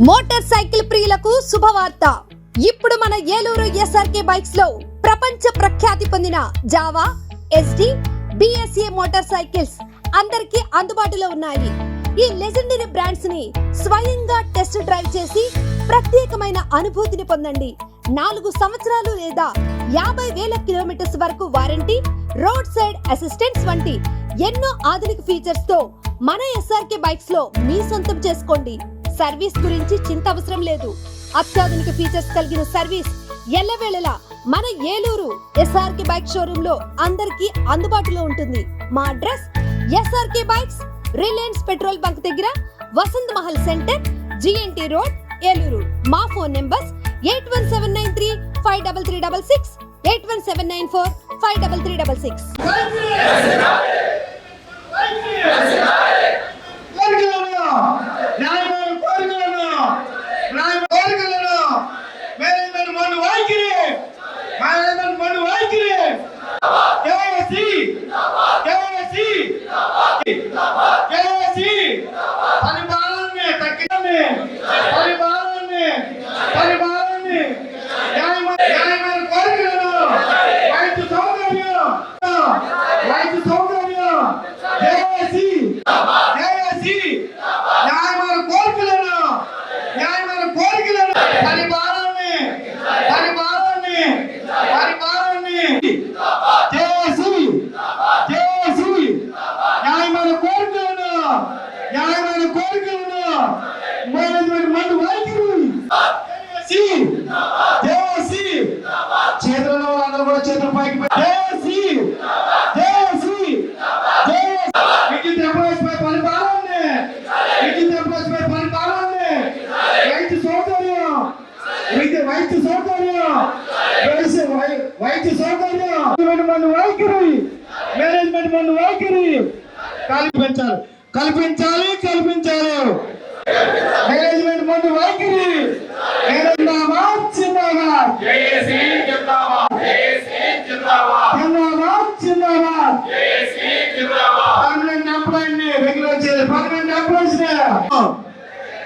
Motor cycle ప్రియులకు శుభవార్త. ఇప్పుడు మన ఏలూరు ఎస్ఆర్కే బైక్స్ లో ప్రపంచ ప్రఖ్యాతి పొందిన Java, SD, BSA motor cycles అందరికీ అందుబాటులో ఉన్నాయి. ఈ లెజెండరీ బ్రాండ్స్ ని స్వయంగా టెస్ట్ డ్రైవ్ చేసి ప్రత్యేకమైన అనుభూతిని పొందండి. 4 సంవత్సరాలు లేదా 50,000 కిలోమీటర్స్ వరకు వారంటీ, రోడ్ సైడ్ అసిస్టెంట్స్ వంటి ఎన్నో ఆధునిక ఫీచర్స్ తో మన ఎస్ఆర్కే బైక్స్ లో మీ సొంతం చేసుకోండి. సర్వీస్ గురించి చింత అవసరం లేదు. అత్యాధునిక ఫీచర్స్ కలిగిన సర్వీస్ ఎల్లవేళలా మన ఏలూరు ఎస్ఆర్కే బైక్ షోరూమ్ లో అందరికీ అందుబాటులో ఉంటుంది. మా address SRK bikes, Reliance petrol bunk దగ్గర, Vasant Mahal centre, GNT road, Eluru. మా ఫోన్ నెంబర్స్ 8179353366, 8179453366. చేతులలో అందరూ కూడా చేతులు పైకి వైద్య సౌకర్యం వైఖరి, మేనేజ్మెంట్ మంది వైఖరి కల్పించాలి. మేనేజ్మెంట్ మంది వైఖరి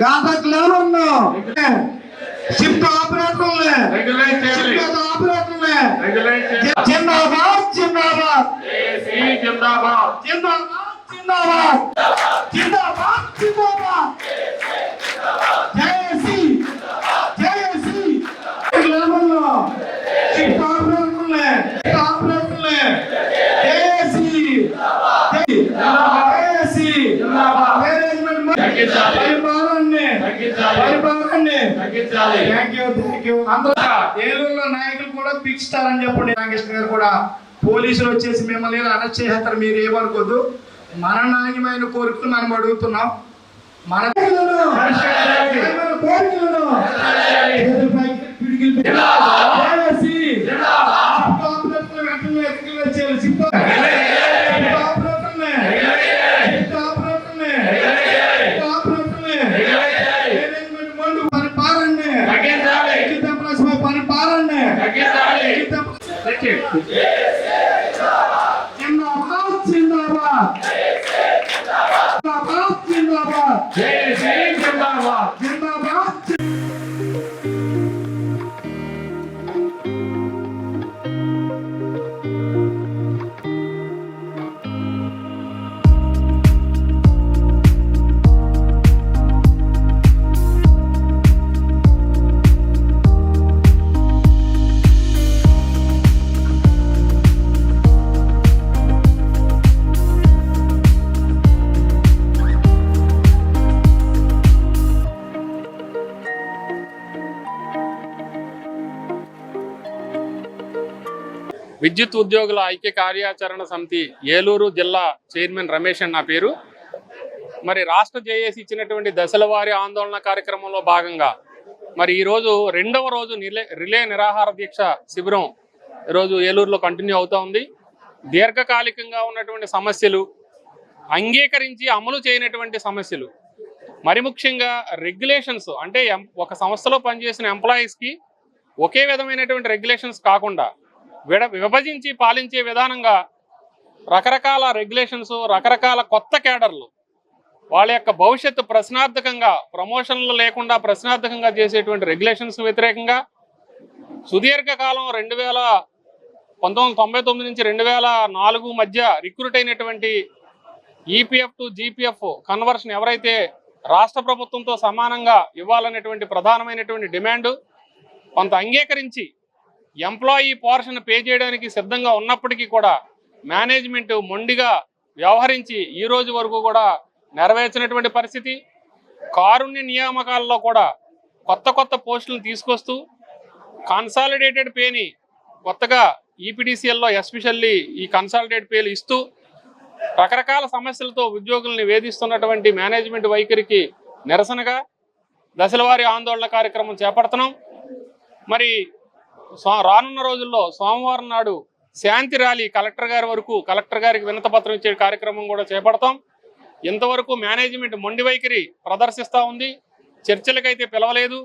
కాంట్రాక్ట్ షిఫ్ట్ ఆపరేటర్లే జిందాబాద్ జిందాబాద్ జిందాబాద్ జిందాబాద్ జిందాబాద్ జిందాబాద్ జేఏసీ షిఫ్ట్ ఆపరేటర్లే జేఏసీ మేనేజ్మెంట్ ఏలూరులో నాయకులు కూడా పిలుస్తారని చెప్పండి. రామకృష్ణ గారు కూడా పోలీసులు వచ్చేసి మిమ్మల్ని అరెస్ట్ చేస్తారు, మీరు ఏమనుకోద్దు. మన నాణ్యమైన కోరికలు మనం అడుగుతున్నాం. మన కోరికలను విద్యుత్ ఉద్యోగుల ఐక్య కార్యాచరణ సమితి ఏలూరు జిల్లా చైర్మన్ రమేష్ అని నా పేరు. మరి రాష్ట్ర జేఏసీ ఇచ్చినటువంటి దశల వారీ ఆందోళన కార్యక్రమంలో భాగంగా మరి ఈరోజు 2వ రోజు రిలే నిరాహార దీక్ష శిబిరం ఈరోజు ఏలూరులో కంటిన్యూ అవుతూ ఉంది. దీర్ఘకాలికంగా ఉన్నటువంటి సమస్యలు, అంగీకరించి అమలు చేయనటువంటి సమస్యలు, మరి ముఖ్యంగా రెగ్యులేషన్స్ అంటే ఒక సంస్థలో పనిచేసిన ఎంప్లాయీస్కి ఒకే విధమైనటువంటి రెగ్యులేషన్స్ కాకుండా విభజించి పాలించే విధానంగా రకరకాల రెగ్యులేషన్స్, రకరకాల కొత్త కేడర్లు వాళ్ళ యొక్క భవిష్యత్తు ప్రశ్నార్థకంగా, ప్రమోషన్లు లేకుండా ప్రశ్నార్థకంగా చేసేటువంటి రెగ్యులేషన్స్ వ్యతిరేకంగా సుదీర్ఘకాలం 1999 నుంచి 2004 మధ్య రిక్రూట్ అయినటువంటి ఈపీఎఫ్ టు జీపీఎఫ్ కన్వర్షన్ ఎవరైతే రాష్ట్ర ప్రభుత్వంతో సమానంగా ఇవ్వాలనేటువంటి ప్రధానమైనటువంటి డిమాండ్ కొంత అంగీకరించి ఎంప్లాయీ పోర్షన్ పే చేయడానికి సిద్ధంగా ఉన్నప్పటికీ కూడా మేనేజ్మెంట్ మొండిగా వ్యవహరించి ఈ రోజు వరకు కూడా నెరవేర్చినటువంటి పరిస్థితి. కారుణ్య నియామకాల్లో కూడా కొత్త పోస్టులను తీసుకొస్తూ కన్సాలిడేటెడ్ పేని కొత్తగా ఈపీడీసీఎల్లో ఎస్పెషల్లీ ఈ కన్సాలిడేటెడ్ పేలు ఇస్తూ రకరకాల సమస్యలతో ఉద్యోగుల్ని వేధిస్తున్నటువంటి మేనేజ్మెంట్ వైఖరికి నిరసనగా దశలవారీ ఆందోళన కార్యక్రమం చేపడుతున్నాం. మరి రానున్న రోజుల్లో సోమవారం నాడు శాంతి ర్యాలీ కలెక్టర్ గారి వరకు, కలెక్టర్ గారికి వినతిపత్రం ఇచ్చే కార్యక్రమం కూడా చేపడతాం. ఇంతవరకు మేనేజ్మెంట్ మొండి వైఖరి ప్రదర్శిస్తూ ఉంది, చర్చలకైతే పిలవలేదు.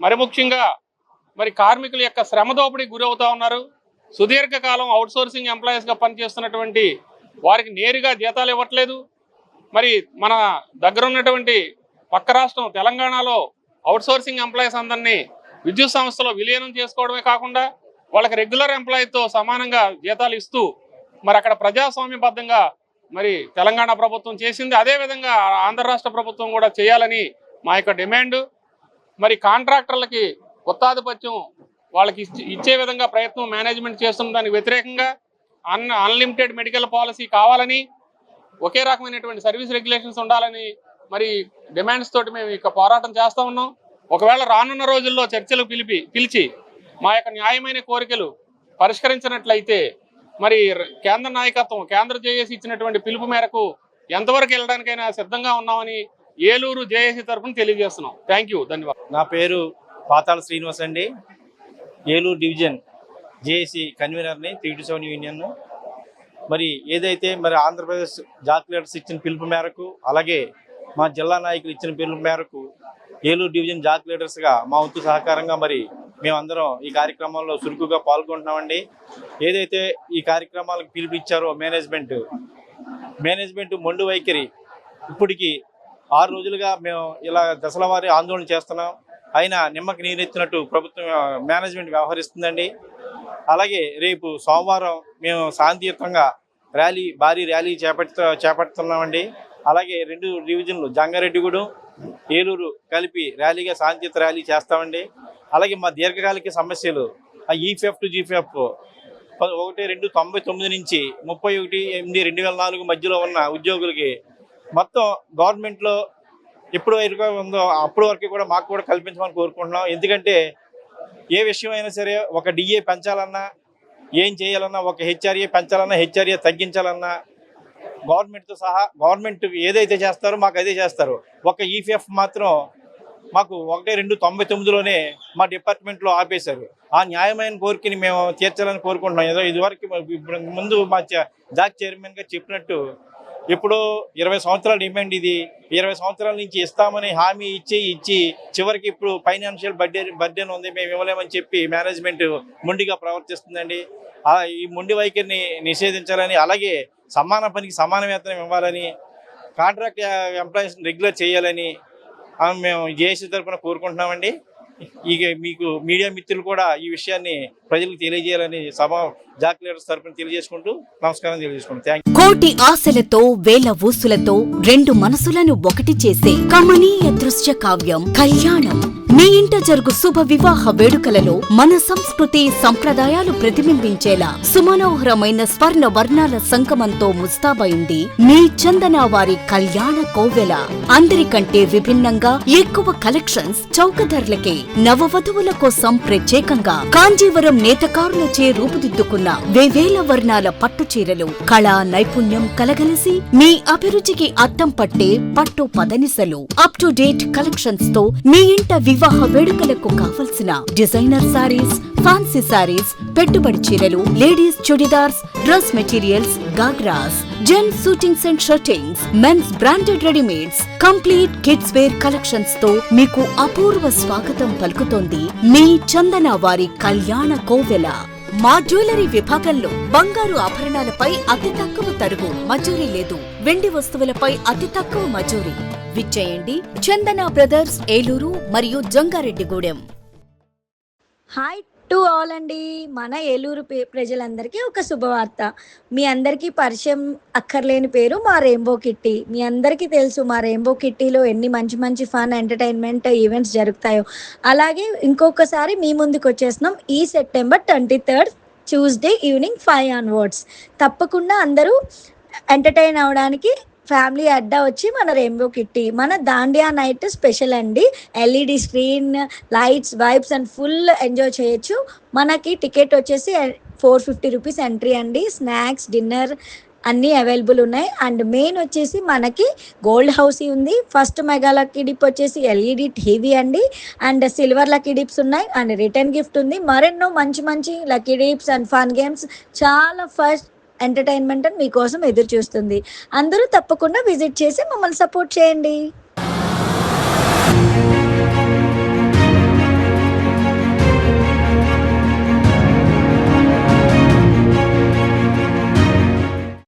మరి ముఖ్యంగా మరి కార్మికుల యొక్క శ్రమ దోపిడీకి గురవుతూ ఉన్నారు. సుదీర్ఘకాలం అవుట్సోర్సింగ్ ఎంప్లాయీస్గా పనిచేస్తున్నటువంటి వారికి నేరుగా జీతాలు ఇవ్వట్లేదు. మరి మన దగ్గర ఉన్నటువంటి పక్క రాష్ట్రం తెలంగాణలో అవుట్సోర్సింగ్ ఎంప్లాయీస్ అందరినీ విద్యుత్ సంస్థలో విలీనం చేసుకోవడమే కాకుండా వాళ్ళకి రెగ్యులర్ ఎంప్లాయీతో సమానంగా జీతాలు ఇస్తూ మరి అక్కడ ప్రజాస్వామ్యబద్ధంగా మరి తెలంగాణ ప్రభుత్వం చేసింది. అదేవిధంగా ఆంధ్ర రాష్ట్ర ప్రభుత్వం కూడా చేయాలని మా యొక్క డిమాండ్. మరి కాంట్రాక్టర్లకి కొత్తాధిపత్యం వాళ్ళకి ఇచ్చే విధంగా ప్రయత్నం మేనేజ్మెంట్ చేస్తున్న దానికి వ్యతిరేకంగా అన్లిమిటెడ్ మెడికల్ పాలసీ కావాలని, ఒకే రకమైనటువంటి సర్వీస్ రెగ్యులేషన్స్ ఉండాలని మరి డిమాండ్స్ తోటి మేము ఇక పోరాటం చేస్తూ ఉన్నాం. ఒకవేళ రానున్న రోజుల్లో చర్చలు పిలిచి మా యొక్క న్యాయమైన కోరికలు పరిష్కరించినట్లయితే మరి కేంద్ర నాయకత్వం, కేంద్ర జేఏసీ ఇచ్చినటువంటి పిలుపు మేరకు ఎంతవరకు వెళ్ళడానికైనా సిద్ధంగా ఉన్నామని ఏలూరు జేఏసీ తరఫున తెలియజేస్తున్నాం. థ్యాంక్ యూ, ధన్యవాదాలు. నా పేరు పాతాళ శ్రీనివాస్ అండి. ఏలూరు డివిజన్ జేఏసీ కన్వీనర్ని, 327 యూనియన్. మరి ఏదైతే మరి ఆంధ్రప్రదేశ్ జాతీయ లీడర్స్ ఇచ్చిన పిలుపు మేరకు, అలాగే మా జిల్లా నాయకులు ఇచ్చిన పిలుపు మేరకు ఏలూరు డివిజన్ జాతీయ లీడర్స్గా మా వంతు సహకారంగా మరి మేమందరం ఈ కార్యక్రమంలో చురుకుగా పాల్గొంటున్నామండి. ఏదైతే ఈ కార్యక్రమాలకు పిలుపు ఇచ్చారో మేనేజ్మెంట్ మొండి వైఖరి ఇప్పటికి 6 రోజులుగా మేము ఇలా దశల వారీ ఆందోళన చేస్తున్నాం. అయినా నిమ్మకి నీరెత్తినట్టు ప్రభుత్వం మేనేజ్మెంట్ వ్యవహరిస్తుందండి. అలాగే రేపు సోమవారం మేము శాంతియుతంగా భారీ ర్యాలీ చేపడుతున్నామండి. అలాగే 2 డివిజన్లు జంగారెడ్డిగూడెం, ఏలూరు కలిపి ర్యాలీగా శాంతియుత ర్యాలీ చేస్తామండి. అలాగే మా దీర్ఘకాలిక సమస్యలు ఈపీఎఫ్ టు జీపీఎఫ్ 1/2/99 నుంచి 31/8/2004 మధ్యలో ఉన్న ఉద్యోగులకి మొత్తం గవర్నమెంట్లో ఎప్పుడు వరకు ఉందో అప్పటి వరకు కూడా మాకు కూడా కల్పించమని కోరుకుంటున్నాం. ఎందుకంటే ఏ విషయం అయినా సరే, ఒక డిఏ పెంచాలన్నా, ఏం చేయాలన్నా, ఒక హెచ్ఆర్ఏ పెంచాలన్నా, హెచ్ఆర్ఏ తగ్గించాలన్నా గవర్నమెంట్తో సహా గవర్నమెంట్ ఏదైతే చేస్తారో మాకు అదే చేస్తారు. ఒక ఈపీఎఫ్ మాత్రం మాకు 1/2/99లోనే మా డిపార్ట్మెంట్లో ఆపేశారు. ఆ న్యాయమైన కోరికని మేము తీర్చాలని కోరుకుంటున్నాం. ఏదో ఇదివరకు ముందు మా జాక్ చైర్మన్గా చెప్పినట్టు ఇప్పుడు 20 సంవత్సరాల డిమాండ్ ఇది. 20 సంవత్సరాల నుంచి ఇస్తామని హామీ ఇచ్చి చివరికి ఇప్పుడు ఫైనాన్షియల్ బర్డెన్ ఉంది, మేము ఇవ్వలేమని చెప్పి మేనేజ్మెంట్ మొండిగా ప్రవర్తిస్తుందండి. ఈ మొండి వైఖరిని నిషేధించాలని, అలాగే సమాన పనికి సమాన వేతనం ఇవ్వాలని, కాంట్రాక్ట్ ఎంప్లాయీస్ని రెగ్యులర్ చేయాలని మేము జేఏసీ తరఫున కోరుకుంటున్నామండి. ఇక మీకు మీడియా మిత్రులు కూడా ఈ విషయాన్ని ప్రజలకు తెలియజేయాలని జాక్ లీడర్స్ తరఫున తెలియజేసుకుంటూ నమస్కారం తెలియజేసుకుంటాం. Thank you. కోటి ఆశలతో వేల ఊసులతో 2 మనసులను ఒకటి చేసే కమనీయ దృశ్య కావ్యం కళ్యాణం. మీ ఇంట జరుగు శుభ వివాహ వేడుకలలో మన సంస్కృతి సంప్రదాయాలు ప్రతిబింబించేలా సుమనోహరమైన స్వర్ణ వర్ణాల సంగమంతో ముస్తాబైంది మీ చందన వారి కళ్యాణ కోవెల. అందరికంటే విభిన్నంగా ఎక్కువ కలెక్షన్స్ చౌక ధరలకే నవవధువుల కోసం ప్రత్యేకంగా కాంజీవరం నేతకారులచే రూపుదిద్దుకున్న వేవేల వర్ణాల పట్టు చీరలు, కళా నైపుణ్యం కలగలిసి మీ అభిరుచికి అద్దం పట్టే పట్టు పదనిసలు, అప్ టు డేట్ కలెక్షన్స్ తో మీ ఇంట వివాహ వేడుకలకు కావలసిన డిజైనర్ సారీస్, ఫ్యాన్సీ సారీస్, పెట్టుబడి చీరలు, ladies churidars, dress materials, ghagras, gents suitings and shirtings, men's branded readymades, complete kids wear collections తో మీకు అపూర్వ స్వాగతం పలుకుతోంది మీ చందన వారి కళ్యాణ కోవెల. మా జ్యువెలరీ విభాగంలో బంగారు ఆభరణాలపై అతి తక్కువ తరుగు, మజూరీ లేదు. వెండి వస్తువులపై అతి తక్కువ మజూరీ. విచ్చేయండి చందన బ్రదర్స్, ఏలూరు మరియు జంగారెడ్డిగూడెం. హాయ్ టు ఆల్ అండి. మన ఏలూరు ప్రజలందరికీ ఒక శుభవార్త. మీ అందరికీ పరిచయం అక్కర్లేని పేరు మా రెయిన్బో కిట్టి. మీ అందరికీ తెలుసు మా రెయిన్బో కిట్టీలో ఎన్ని మంచి మంచి ఫన్ ఎంటర్టైన్మెంట్ ఈవెంట్స్ జరుగుతాయో. అలాగే ఇంకొకసారి మీ ముందుకు వచ్చేస్తున్నాం ఈ September 23rd Tuesday evening 5 onwards. తప్పకుండా అందరూ ఎంటర్టైన్ అవ్వడానికి ఫ్యామిలీ అడ్డా వచ్చి మన రెయిన్బో కిట్టి. మన దాండియా నైట్ స్పెషల్ అండి. LED screen, lights, vibes and full enjoy చేయొచ్చు. మనకి టికెట్ వచ్చేసి 450 రూపీస్ ఎంట్రీ అండి. స్నాక్స్, డిన్నర్ అన్నీ అవైలబుల్ ఉన్నాయి. అండ్ మెయిన్ వచ్చేసి మనకి గోల్డ్ హౌస్ ఉంది. ఫస్ట్ మెగా లక్కీ డిప్ వచ్చేసి ఎల్ఈడి టీవీ అండి. అండ్ సిల్వర్ లక్కీ డిప్స్ ఉన్నాయి. అండ్ రిటర్న్ గిఫ్ట్ ఉంది. మరెన్నో మంచి మంచి lucky dips and fun games, చాలా ఫస్ట్ ఎంటర్టైన్మెంట్ మీకోసం ఎదురు చూస్తుంది. అందరూ తప్పకుండా విజిట్ చేసి మమ్మల్ని సపోర్ట్ చేయండి.